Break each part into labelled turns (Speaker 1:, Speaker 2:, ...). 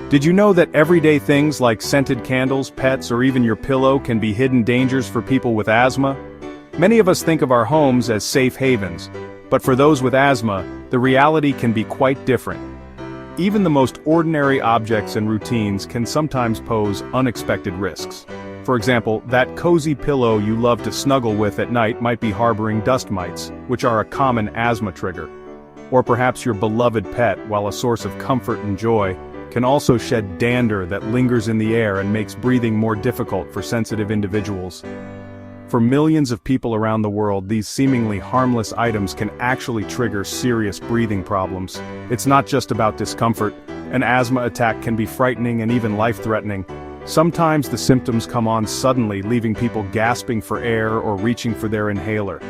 Speaker 1: Did you know that everyday things like scented candles, pets, or even your pillow can be hidden dangers for people with asthma? Many of us think of our homes as safe havens, but for those with asthma, the reality can be quite different. Even the most ordinary objects and routines can sometimes pose unexpected risks. For example, that cozy pillow you love to snuggle with at night might be harboring dust mites, which are a common asthma trigger. Or perhaps your beloved pet, while a source of comfort and joy, can also shed dander that lingers in the air and makes breathing more difficult for sensitive individuals. For millions of people around the world, these seemingly harmless items can actually trigger serious breathing problems. It's not just about discomfort. An asthma attack can be frightening and even life-threatening. Sometimes the symptoms come on suddenly, leaving people gasping for air or reaching for their inhaler.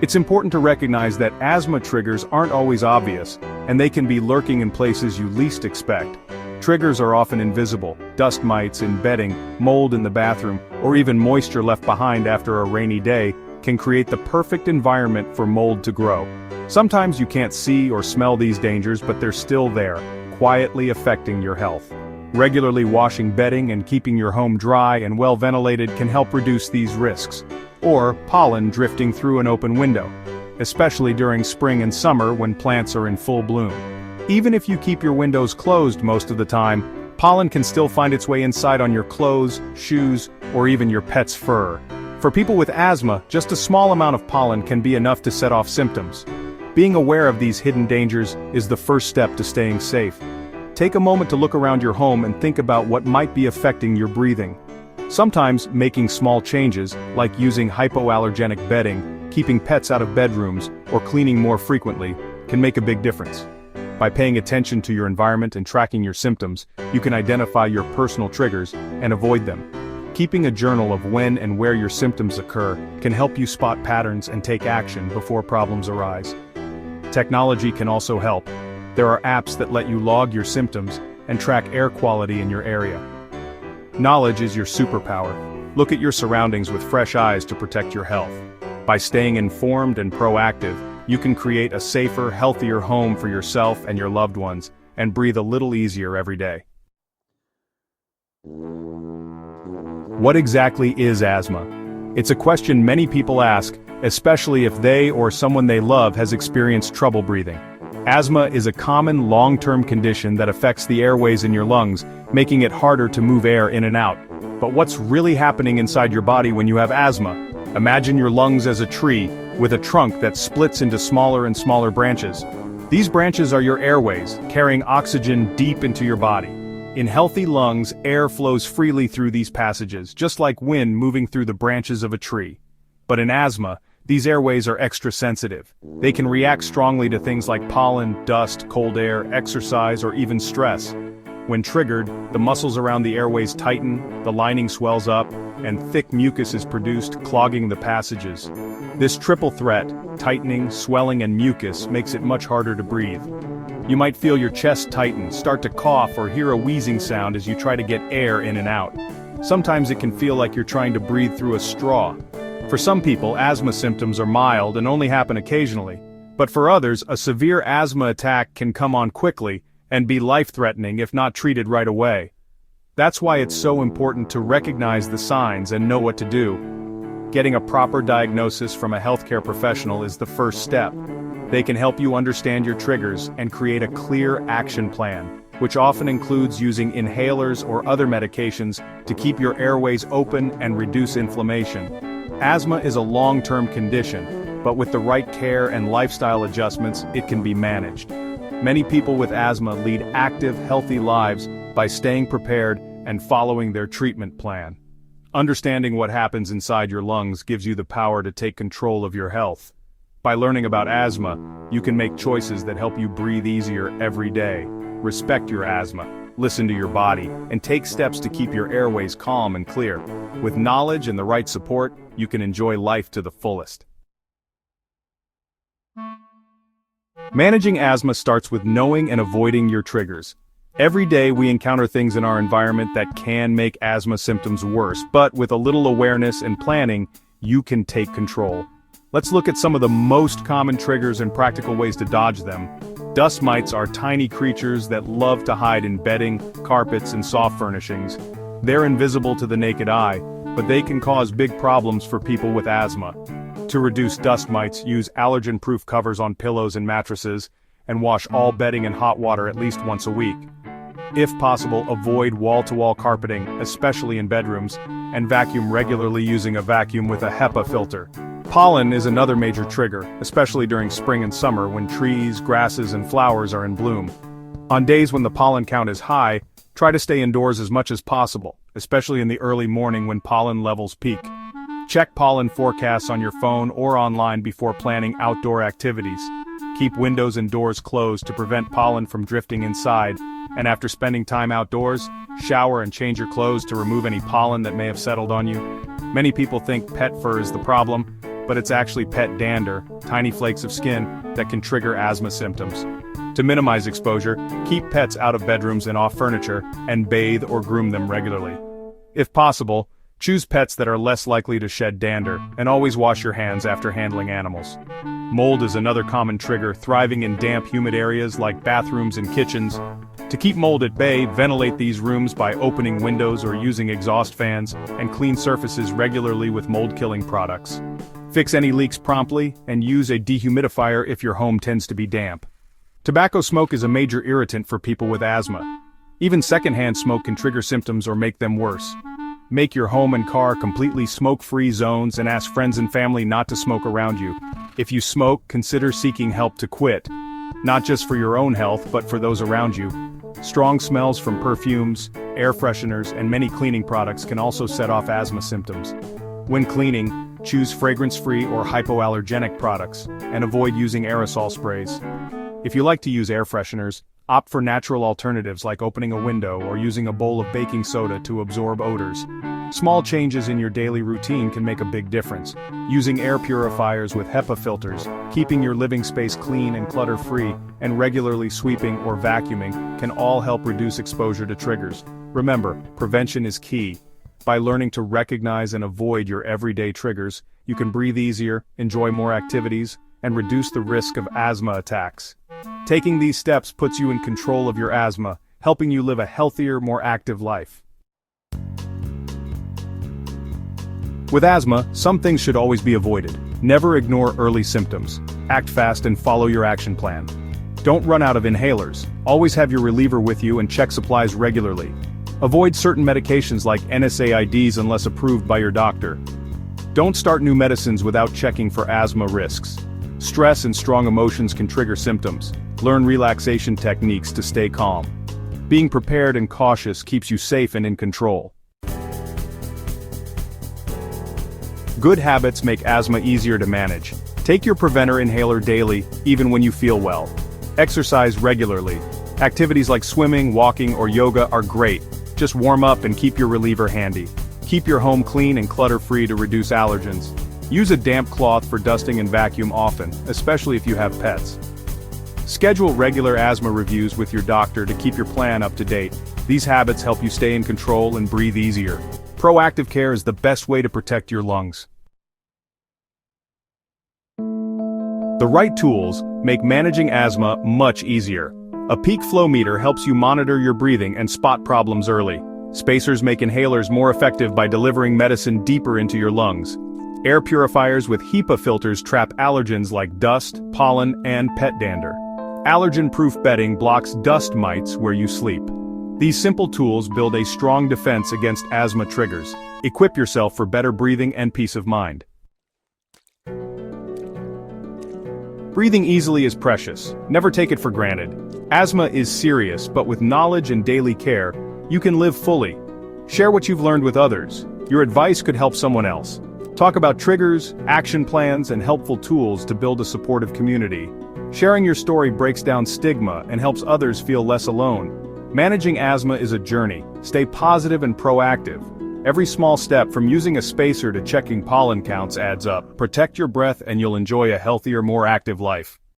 Speaker 1: It's important to recognize that asthma triggers aren't always obvious, and they can be lurking in places you least expect. Triggers are often invisible: dust mites in bedding, mold in the bathroom, or even moisture left behind after a rainy day can create the perfect environment for mold to grow. Sometimes you can't see or smell these dangers, but they're still there, quietly affecting your health. Regularly washing bedding and keeping your home dry and well ventilated can help reduce these risks. Or pollen drifting through an open window, especially during spring and summer when plants are in full bloom. Even if you keep your windows closed most of the time, pollen can still find its way inside on your clothes, shoes, or even your pet's fur. For people with asthma, just a small amount of pollen can be enough to set off symptoms. Being aware of these hidden dangers is the first step to staying safe. Take a moment to look around your home and think about what might be affecting your breathing. Sometimes making small changes, like using hypoallergenic bedding, keeping pets out of bedrooms, or cleaning more frequently, can make a big difference. By paying attention to your environment and tracking your symptoms, you can identify your personal triggers and avoid them. Keeping a journal of when and where your symptoms occur can help you spot patterns and take action before problems arise. Technology can also help. There are apps that let you log your symptoms and track air quality in your area. Knowledge is your superpower. Look at your surroundings with fresh eyes to protect your health. By staying informed and proactive, you can create a safer, healthier home for yourself and your loved ones, and breathe a little easier every day. What exactly is asthma? It's a question many people ask, especially if they or someone they love has experienced trouble breathing. Asthma is a common long-term condition that affects the airways in your lungs, making it harder to move air in and out. But what's really happening inside your body when you have asthma? Imagine your lungs as a tree, with a trunk that splits into smaller and smaller branches. These branches are your airways, carrying oxygen deep into your body. In healthy lungs, air flows freely through these passages, just like wind moving through the branches of a tree. But in asthma, these airways are extra sensitive. They can react strongly to things like pollen, dust, cold air, exercise, or even stress. When triggered, the muscles around the airways tighten, the lining swells up, and thick mucus is produced, clogging the passages. This triple threat, tightening, swelling, and mucus, makes it much harder to breathe. You might feel your chest tighten, start to cough, or hear a wheezing sound as you try to get air in and out. Sometimes it can feel like you're trying to breathe through a straw. For some people, asthma symptoms are mild and only happen occasionally. But for others, a severe asthma attack can come on quickly and be life-threatening if not treated right away. That's why it's so important to recognize the signs and know what to do. Getting a proper diagnosis from a healthcare professional is the first step. They can help you understand your triggers and create a clear action plan, which often includes using inhalers or other medications to keep your airways open and reduce inflammation. Asthma is a long-term condition, but with the right care and lifestyle adjustments, it can be managed. Many people with asthma lead active, healthy lives by staying prepared and following their treatment plan. Understanding what happens inside your lungs gives you the power to take control of your health. By learning about asthma, you can make choices that help you breathe easier every day. Respect your asthma, listen to your body, and take steps to keep your airways calm and clear. With knowledge and the right support, you can enjoy life to the fullest. Managing asthma starts with knowing and avoiding your triggers. Every day we encounter things in our environment that can make asthma symptoms worse, but with a little awareness and planning, you can take control. Let's look at some of the most common triggers and practical ways to dodge them. Dust mites are tiny creatures that love to hide in bedding, carpets, and soft furnishings. They're invisible to the naked eye, but they can cause big problems for people with asthma. To reduce dust mites, use allergen-proof covers on pillows and mattresses, and wash all bedding in hot water at least once a week. If possible, avoid wall-to-wall carpeting, especially in bedrooms, and vacuum regularly using a vacuum with a HEPA filter. Pollen is another major trigger, especially during spring and summer when trees, grasses, and flowers are in bloom. On days when the pollen count is high, try to stay indoors as much as possible, especially in the early morning when pollen levels peak. Check pollen forecasts on your phone or online before planning outdoor activities. Keep windows and doors closed to prevent pollen from drifting inside, and after spending time outdoors, shower and change your clothes to remove any pollen that may have settled on you. Many people think pet fur is the problem, but it's actually pet dander, tiny flakes of skin, that can trigger asthma symptoms. To minimize exposure, keep pets out of bedrooms and off furniture, and bathe or groom them regularly. If possible, choose pets that are less likely to shed dander, and always wash your hands after handling animals. Mold is another common trigger, thriving in damp, humid areas like bathrooms and kitchens. To keep mold at bay, ventilate these rooms by opening windows or using exhaust fans, and clean surfaces regularly with mold-killing products. Fix any leaks promptly, and use a dehumidifier if your home tends to be damp. Tobacco smoke is a major irritant for people with asthma. Even secondhand smoke can trigger symptoms or make them worse. Make your home and car completely smoke-free zones and ask friends and family not to smoke around you. If you smoke, consider seeking help to quit. Not just for your own health, but for those around you. Strong smells from perfumes, air fresheners, and many cleaning products can also set off asthma symptoms. When cleaning, choose fragrance-free or hypoallergenic products, and avoid using aerosol sprays. If you like to use air fresheners, opt for natural alternatives like opening a window or using a bowl of baking soda to absorb odors. Small changes in your daily routine can make a big difference. Using air purifiers with HEPA filters, keeping your living space clean and clutter-free, and regularly sweeping or vacuuming can all help reduce exposure to triggers. Remember, prevention is key. By learning to recognize and avoid your everyday triggers, you can breathe easier, enjoy more activities, and reduce the risk of asthma attacks. Taking these steps puts you in control of your asthma, helping you live a healthier, more active life. With asthma, some things should always be avoided. Never ignore early symptoms. Act fast and follow your action plan. Don't run out of inhalers. Always have your reliever with you and check supplies regularly. Avoid certain medications like NSAIDs unless approved by your doctor. Don't start new medicines without checking for asthma risks. Stress and strong emotions can trigger symptoms. Learn relaxation techniques to stay calm. Being prepared and cautious keeps you safe and in control. Good habits make asthma easier to manage. Take your preventer inhaler daily, even when you feel well. Exercise regularly. Activities like swimming, walking, or yoga are great. Just warm up and keep your reliever handy. Keep your home clean and clutter-free to reduce allergens. Use a damp cloth for dusting and vacuum often, especially if you have pets. Schedule regular asthma reviews with your doctor to keep your plan up to date. These habits help you stay in control and breathe easier. Proactive care is the best way to protect your lungs. The right tools make managing asthma much easier. A peak flow meter helps you monitor your breathing and spot problems early. Spacers make inhalers more effective by delivering medicine deeper into your lungs. Air purifiers with HEPA filters trap allergens like dust, pollen, and pet dander. Allergen-proof bedding blocks dust mites where you sleep. These simple tools build a strong defense against asthma triggers. Equip yourself for better breathing and peace of mind. Breathing easily is precious. Never take it for granted. Asthma is serious, but with knowledge and daily care, you can live fully. Share what you've learned with others. Your advice could help someone else. Talk about triggers, action plans, and helpful tools to build a supportive community. Sharing your story breaks down stigma and helps others feel less alone. Managing asthma is a journey. Stay positive and proactive. Every small step from using a spacer to checking pollen counts adds up. Protect your breath and you'll enjoy a healthier, more active life.